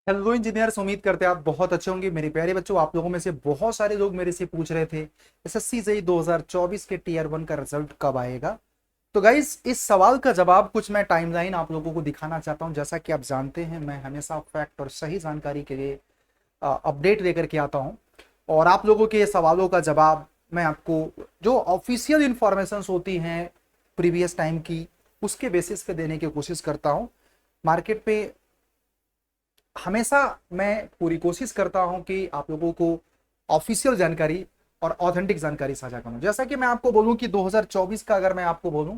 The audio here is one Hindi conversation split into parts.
हेलो इंजीनियर्स, उम्मीद करते हैं आप बहुत अच्छे होंगे। मेरे प्यारे बच्चों, आप लोगों में से बहुत सारे लोग मेरे से पूछ रहे थे एसएससी जेईई 2024 के टीयर 1 का रिजल्ट कब आएगा। तो गाइस, इस सवाल का जवाब कुछ मैं टाइमलाइन आप लोगों को दिखाना चाहता हूं। जैसा कि आप जानते हैं, मैं हमेशा फैक्ट और सही जानकारी के लिए अपडेट लेकर के आता हूं, और आप लोगों के सवालों का जवाब मैं आपको जो ऑफिशियल इंफॉर्मेशन होती हैं प्रीवियस टाइम की, उसके बेसिस पे देने की कोशिश करता हूं। मार्केट पे हमेशा मैं पूरी कोशिश करता हूं कि आप लोगों को ऑफिशियल जानकारी और ऑथेंटिक जानकारी साझा करूं। जैसा कि मैं आपको बोलूं कि 2024 का, अगर मैं आपको बोलूं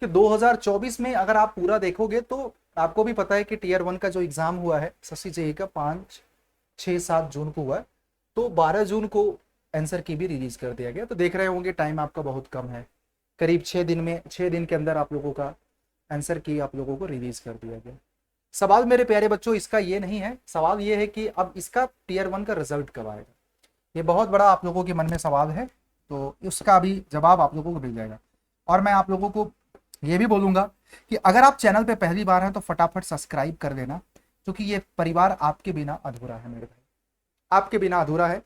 कि 2024 में अगर आप पूरा देखोगे तो आपको भी पता है कि टीयर 1 का जो एग्जाम हुआ है एसएससी जेईई का 5, 6, 7 जून को हुआ है। तो 12 जून को आंसर की भी रिलीज कर दिया गया। तो देख रहे होंगे टाइम आपका बहुत कम है, करीब 6 दिन के अंदर आप लोगों का आंसर की आप लोगों को रिलीज कर दिया गया। सवाल मेरे प्यारे बच्चों इसका ये नहीं है, सवाल ये है कि अब इसका टीयर 1 का रिजल्ट कब आएगा। ये बहुत बड़ा आप लोगों के मन में सवाल है, तो उसका भी जवाब आप लोगों को मिल जाएगा। और मैं आप लोगों को ये भी बोलूंगा कि अगर आप चैनल पे पहली बार हैं तो फटाफट सब्सक्राइब कर लेना, क्योंकि ये परिवार आपके बिना अधूरा है मेरे भाई, आपके बिना अधूरा है।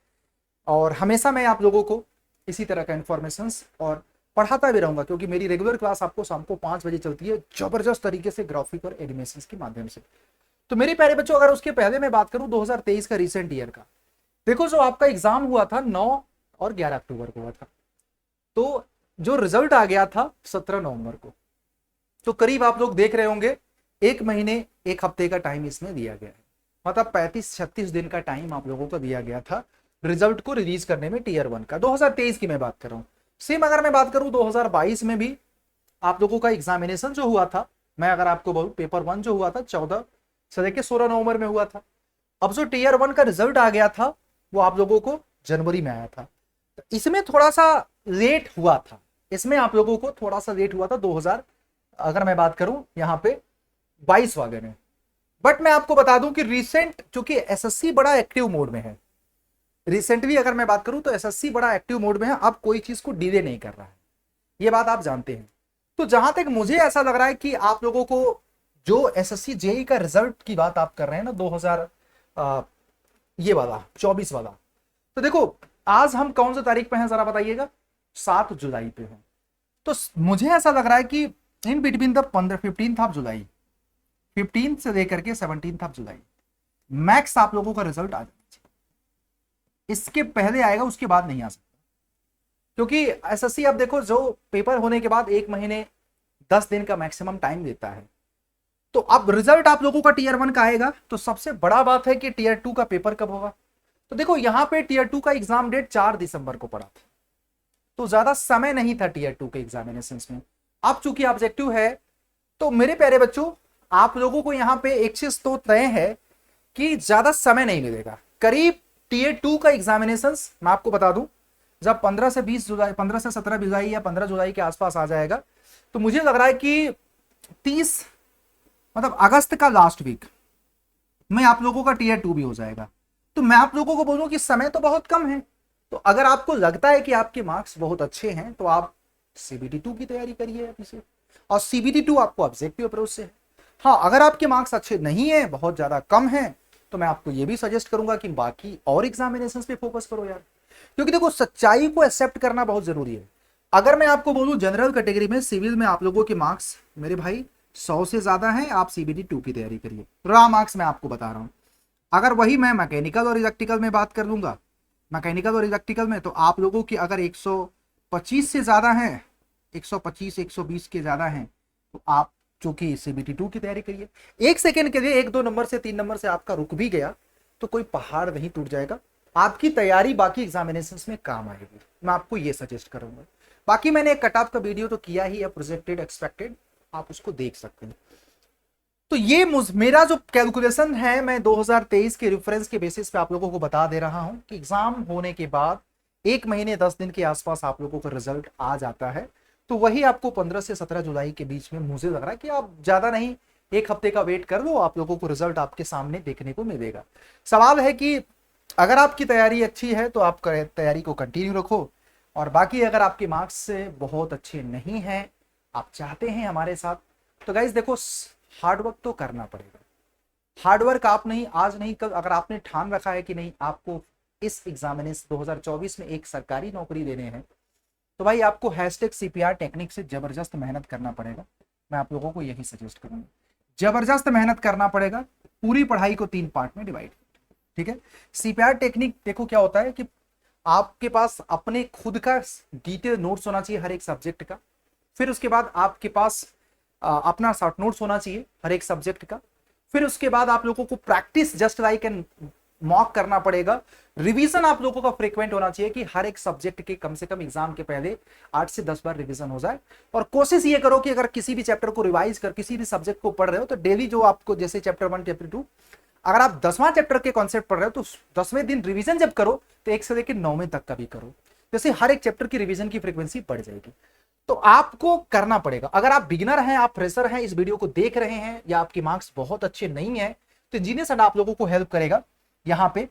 और हमेशा मैं आप लोगों को इसी तरह का इंफॉर्मेशन और पढ़ाता भी रहूंगा, क्योंकि मेरी रेगुलर क्लास आपको शाम को 5 बजे चलती है, जबरदस्त तरीके से ग्राफिक और एनिमेशन के माध्यम से। तो मेरे प्यारे बच्चों, अगर उसके पहले मैं बात करूं 2023 का रिसेंट ईयर का, देखो जो आपका एग्जाम हुआ था 9 और 11 अक्टूबर को हुआ था, तो जो रिजल्ट आ गया था 17 नवंबर को। तो करीब आप लोग देख रहे होंगे 1 महीने 1 हफ्ते का टाइम इसमें दिया गया है, मतलब 35-36 दिन का टाइम आप लोगों को दिया गया था रिजल्ट को रिलीज करने में टीयर 1 का। 2023 की मैं बात कर रहा हूं। सेम अगर मैं बात करूं 2022 में भी आप लोगों का एग्जामिनेशन जो हुआ था, मैं अगर आपको बोलूं पेपर 1 जो हुआ था 14 से लेकर 16 नवंबर में हुआ था। अब जो टीयर 1 का रिजल्ट आ गया था वो आप लोगों को जनवरी में आया था। तो इसमें थोड़ा सा लेट हुआ था, इसमें आप लोगों को थोड़ा सा लेट हुआ था 2000, अगर मैं बात करूं यहाँ पे 22 वाले में। बट मैं आपको बता दूं कि रिसेंट, चूंकि एसएससी बड़ा एक्टिव मोड में है, रिसेंटली अगर मैं बात करूं तो एसएससी बड़ा एक्टिव मोड में है, अब कोई चीज को डिले नहीं कर रहा है, ये बात आप जानते हैं। तो जहां तक मुझे ऐसा लग रहा है कि आप लोगों को जो एसएससी जेई का रिजल्ट की बात आप कर रहे हैं ना, 2000 ये वाला 24 वाला, तो देखो आज हम कौन सी तारीख पे हैं जरा बताइएगा, 7 जुलाई पे हैं। तो मुझे ऐसा लग रहा है कि in between the 15 of July, 15 से लेकर के 17 ऑफ जुलाई मैक्स आप लोगों का रिजल्ट आ जाना चाहिए। इसके पहले आएगा उसके बाद नहीं आ सकता, क्योंकि एसएससी अब देखो जो पेपर होने के बाद 1 महीने 10 दिन का मैक्सिमम टाइम देता है। तो अब रिजल्ट आप लोगों का टीयर 1 का आएगा, तो सबसे बड़ा बात है कि टीयर 2 का पेपर कब होगा। तो देखो यहाँ पे टीयर 2 का एग्जाम डेट 4 दिसंबर को पड़ा था, तो ज्यादा समय नहीं था टीयर 2 के एग्जामिनेशन में। अब चूंकि ऑब्जेक्टिव है, तो मेरे प्यारे बच्चों आप लोगों को यहाँ पे एक चीज तो तय है कि ज्यादा समय नहीं मिलेगा। करीब टीयर 2 का एग्जामिनेशन मैं आपको बता दूं, जब 15 से 20 जुलाई, 15 से 17 जुलाई या 15 जुलाई के आसपास आ जाएगा, तो मुझे लग रहा है कि 30, मतलब अगस्त का लास्ट वीक में आप लोगों का टीयर 2 भी हो जाएगा। तो मैं आप लोगों को बोलूं कि समय तो बहुत कम है। तो अगर आपको लगता है कि आपके मार्क्स बहुत अच्छे हैं तो आप सीबीटी 2 की तैयारी करिए अभी से, और सीबीटी 2 आपको ऑब्जेक्टिव अप्रोच से है। हाँ, अगर आपके मार्क्स अच्छे नहीं है, बहुत ज्यादा कम है, तो मैं आपको ये भी सजेस्ट करूंगा कि बाकी और एग्जामिनेशन पे फोकस करो यार, क्योंकि देखो सच्चाई को एक्सेप्ट करना बहुत जरूरी है। अगर मैं आपको बोलूं जनरल कैटेगरी में सिविल में आप लोगों के मार्क्स मेरे भाई 100 से ज्यादा है, आप सीबीटी 2 की तैयारी करिए, रॉ मार्क्स मैं आपको बता रहा हूं। अगर वही मैं मैकेनिकल और इलेक्ट्रिकल में बात कर लूंगा, मैकेनिकल और इलेक्ट्रिकल में तो आप लोगों की अगर 125 से ज्यादा है, 125 120 के ज्यादा हैं, तो आप चूंकि सीबीटी 2 की तैयारी करिए। एक सेकेंड के लिए 1-2 नंबर से 3 नंबर से आपका रुक भी गया तो कोई पहाड़ नहीं टूट जाएगा, आपकी तैयारी बाकी एग्जामिनेशन में काम आएगी, मैं आपको ये सजेस्ट करूंगा। बाकी मैंने एक कट ऑफ का वीडियो तो किया ही है, प्रोजेक्टेड एक्सपेक्टेड, आप उसको देख सकते हैं। तो ये मेरा जो कैलकुलेशन है, मैं 2023 के रेफरेंस के बेसिस पे आप लोगों को बता दे रहा हूं कि एग्जाम होने के बाद 1 महीने 10 दिन के आसपास आप लोगों का रिजल्ट आ जाता है। तो वही आपको 15 से 17 जुलाई के बीच में मुझे लग रहा है कि आप ज्यादा नहीं, 1 हफ्ते का वेट कर लो, आप लोगों को रिजल्ट आपके सामने देखने को मिलेगा। सवाल है कि अगर आपकी तैयारी अच्छी है तो आप तैयारी को कंटिन्यू रखो, और बाकी अगर आपके मार्क्स बहुत अच्छे नहीं हैं, आप चाहते हैं हमारे साथ, तो गाइज देखो हार्डवर्क तो करना पड़ेगा। हार्डवर्क आप नहीं, आज नहीं कल, अगर आपने ठान रखा है कि नहीं आपको इस एग्जामिनेशन 2024 में एक सरकारी नौकरी देने हैं, तो भाई आपको हैशटैग सीपीआर टेक्निक से जबरदस्त मेहनत करना पड़ेगा। मैं आप लोगों को यही सजेस्ट करूंगा, जबरदस्त मेहनत करना पड़ेगा। पूरी पढ़ाई को 3 पार्ट में डिवाइड, ठीक है। सीपीआर टेक्निक देखो क्या होता है कि आपके पास अपने खुद का डिटेल नोट्स होना चाहिए हर एक सब्जेक्ट का। फिर उसके बाद आपके पास अपना शॉर्ट नोट्स होना चाहिए हर एक सब्जेक्ट का। फिर उसके बाद आप लोगों को practice just like an mock करना पड़ेगा। रिवीजन आप लोगों का फ्रीक्वेंट होना चाहिए कि हर एक सब्जेक्ट के कम से कम एग्जाम के पहले 8 से 10 बार रिवीजन हो जाए। और कोशिश ये करो कि अगर किसी भी चैप्टर को रिवाइज कर किसी भी सब्जेक्ट को पढ़ रहे हो तो डेली जो आपको, जैसे चैप्टर 1 चैप्टर 2, अगर आप 10वां चैप्टर के कॉन्सेप्ट पढ़ रहे हो तो 10वें दिन रिवीजन जब करो तो 1 से लेकर 9वें तक का भी करो। जैसे हर एक चैप्टर की रिवीजन की फ्रीक्वेंसी बढ़ जाएगी। तो आपको करना पड़ेगा। अगर आप बिगिनर हैं, आप फ्रेशर हैं, इस वीडियो को देख रहे हैं, या आपके मार्क्स बहुत अच्छे नहीं है, तो इंजीनियर सर आप लोगों को हेल्प करेगा। यहाँ पे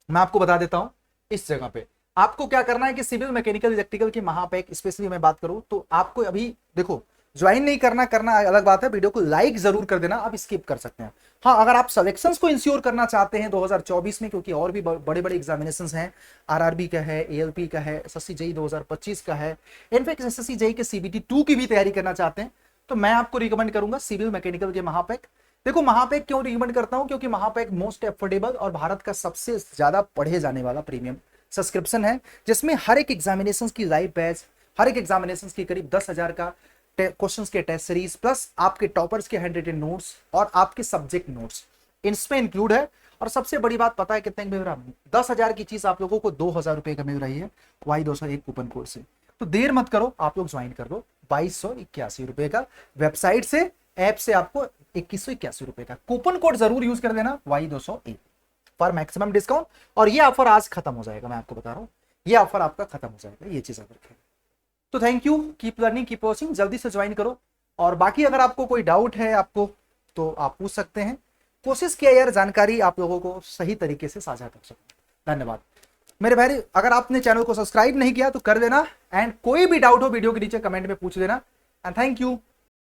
मैं आपको बता देता हूं, इस जगह पे आपको क्या करना है कि सिविल, मैकेनिकल, इलेक्ट्रिकल के महापैक स्पेशली मैं बात करूं तो आपको अभी देखो ज्वाइन नहीं करना अलग बात है, वीडियो को लाइक जरूर कर देना, आप स्किप कर सकते हैं। हाँ, अगर आप सिलेक्शंस को इंश्योर करना चाहते हैं 2024 में, क्योंकि और भी बड़े बड़े एग्जामिनेशंस हैं, आरआरबी का है, एएलपी का है, एसएससी जेई 2025 का है, इनफैक्ट एसएससी जेई के सीबीटी 2 की भी तैयारी करना चाहते हैं, तो मैं आपको रिकमेंड करूंगा सिविल मैकेनिकल के महापैक। देखो महापैक क्यों रिकमेंड करता हूं, क्योंकि महापैक मोस्ट एफोर्डेबल और भारत का सबसे ज्यादा पढ़े जाने वाला प्रीमियम सब्सक्रिप्शन है, जिसमें हर एक एग्जामिनेशन की लाइव बैच, हर एक एग्जामिनेशन की करीब 10,000 का क्वेश्चंस के टेस्ट सीरीज, प्लस आपके टॉपर्स के हैंड रिटन नोट्स और आपके सब्जेक्ट नोट्स इसमें इंक्लूड है। और सबसे बड़ी बात पता है कितने में मिल रहा है? 10,000 की चीज आप लोगों को 2,000 रुपए का मिल रही है Y201 कूपन कोड से। तो देर मत करो, आप लोग ज्वाइन कर लो। 2281 रुपए का वेबसाइट से, ऐप से आपको 2181 रुपए का कूपन कोड जरूर यूज कर देना, Y201 फॉर मैक्सिमम डिस्काउंट। और ये ऑफर आज खत्म हो जाएगा, मैं आपको बता रहा हूँ, ये ऑफर आपका खत्म हो जाएगा, ये चीज आप रखें। तो thank you, keep learning, keep watching, जल्दी से ज्वाइन करो। और बाकी अगर आपको कोई डाउट है आपको, तो आप पूछ सकते हैं। कोशिश किया यार जानकारी आप लोगों को सही तरीके से साझा कर सकूं। धन्यवाद मेरे भाई। अगर आपने चैनल को सब्सक्राइब नहीं किया तो कर देना, एंड कोई भी डाउट हो वीडियो के नीचे कमेंट में पूछ देना। And thank you.